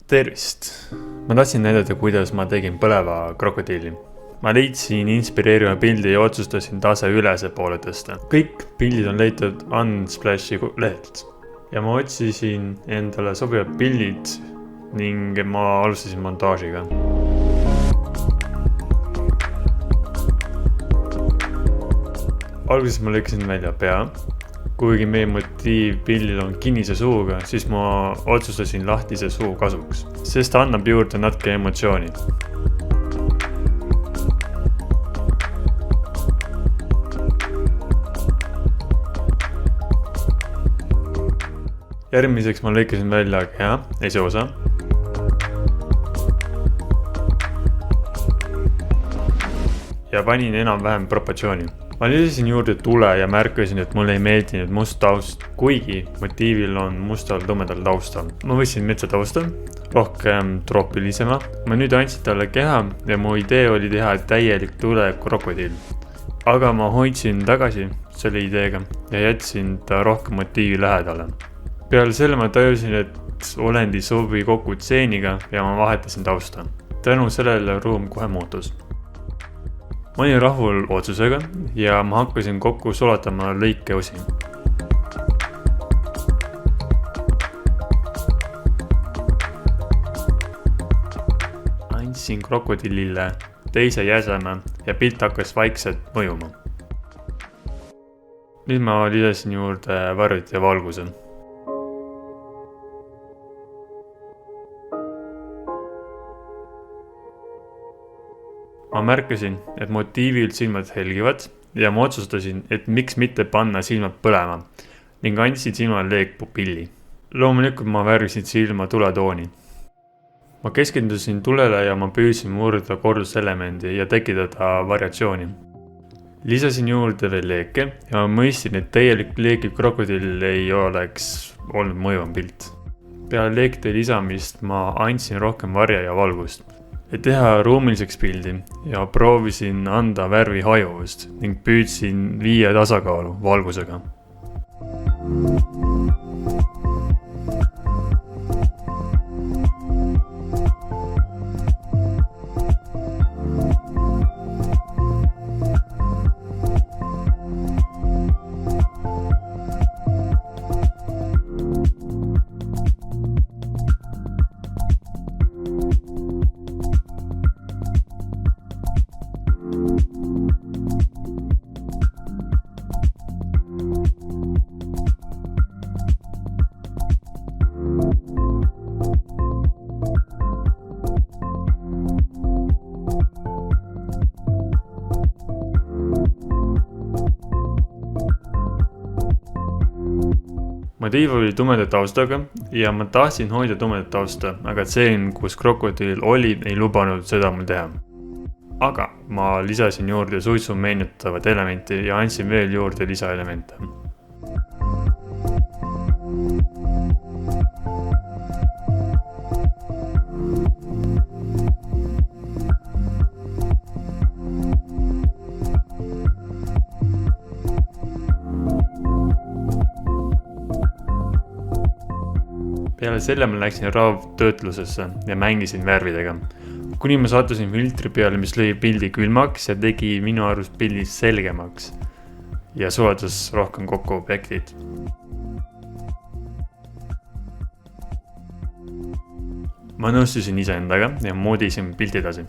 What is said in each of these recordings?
Tervist! Ma tahtsin näidata, kuidas ma tegin põleva krokodilli. Ma leidsin inspireeriva pildi ja otsustasin tase ülese poole tõsta. Kõik pildid on leitud Unsplashi lehelt. Ja ma otsisin endale sobivad pildid ning ma alustasin montaažiga. Alguses ma lõikasin välja pea. Kuigi meie motiiv pildil on kinnise suuga, siis ma otsustasin lahtise suu kasuks, sest ta annab juurde natuke emotsiooni. Järgmiseks ma lõikasin välja keha, esiosa. Ja panin enam-vähem proportsiooni. Ma lisasin juurde tule ja märkasin, et mulle ei meeldinud must taust, kuigi motiivil on mustal tumedal taustal. Ma võtsin metsa tausta, rohkem troopilisema. Ma nüüd andsin talle keha ja mu idee oli teha täielik tule krokodill. Aga ma hoidsin tagasi selle ideega ja jätsin ta rohkem motiivi lähedale. Peale selle ma tajusin, et olendi sobi kokku tseeniga ja ma vahetasin tausta. Tänu sellele ruum kohe muutus. Ma olin rahul otsusega ja ma hakkasin kokku sulatama lõikeosi. Andsin krokodillile teise jäseme ja pilt hakkas vaikselt mõjuma. Nüüd ma lisasin juurde värvid ja valguse. Ma märkasin, et motiivil silmad helgivad ja ma otsustasin, et miks mitte panna silmad põlema ning andsin silmale leekpupilli. Loomulikult ma värvisin silma tuletooni. Ma keskendusin tulele ja ma püüdsin murda korduselemendi ja tekitada variatsiooni. Lisasin juurde veel leeke ja ma mõistsin, et täielik leekiv krokodill ei oleks olnud mõjuvam pilt. Peale leekide lisamist ma andsin rohkem varja ja valgust. Et teha ruumiliseks pildi ja proovisin anda värvi hajuvust ning püüdsin viia tasakaalu valgusega. Motiiv oli tumeda taustaga ja ma tahtsin hoida tumedat tausta, aga tseen, kus krokodill oli, ei lubanud seda mul teha. Aga ma lisasin juurde suitsu meenutavat elementi ja andsin veel juurde lisaelemente. Peale selle ma läksin raavtöötlusesse ja mängisin värvidega. Kuni ma sattusin filtri peale, mis lõi pildi külmaks ja tegi minu arust pildi selgemaks ja sulatas rohkem kokku objektid. Ma nõustusin iseendaga ja moodisin pildi edasi.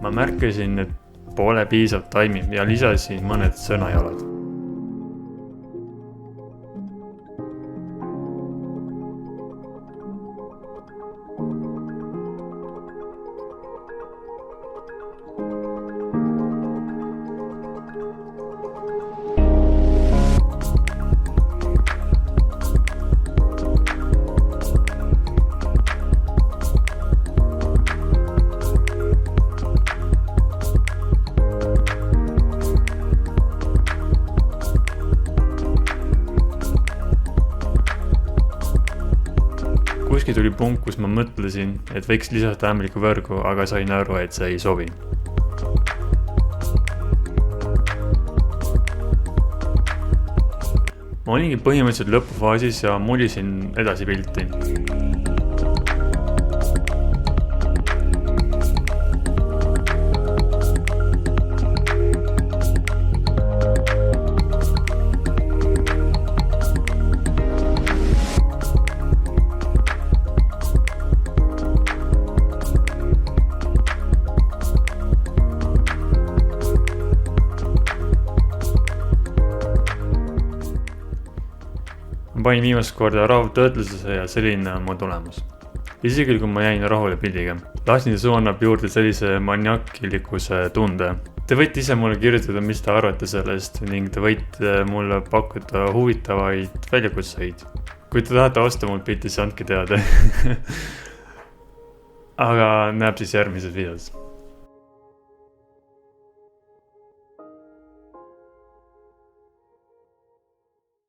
Ma märkasin, et pole piisav taimi ja lisasin mõned sõnajalad. tuli punkt, kus ma mõtlesin, et võiks lisada ämbliku võrgu, aga sain aru, et see ei sobi. Ma olingi põhimõtteliselt lõpufaasis ja mulisin edasi pilti. Ma panin viimast korda rahutöötlusesse ja selline on mu tulemus. Isegi kui ma jäin rahule pildiga. Tahtsin suu annab juurde sellise maniakilikuse tunde. Te võite ise mulle kirjutada, mis te arvate sellest ning te võite mulle pakkuda huvitavaid väljakutseid. Kui te tahate osta mul pilti, siis andke teada. Aga näeb siis järgmises videos.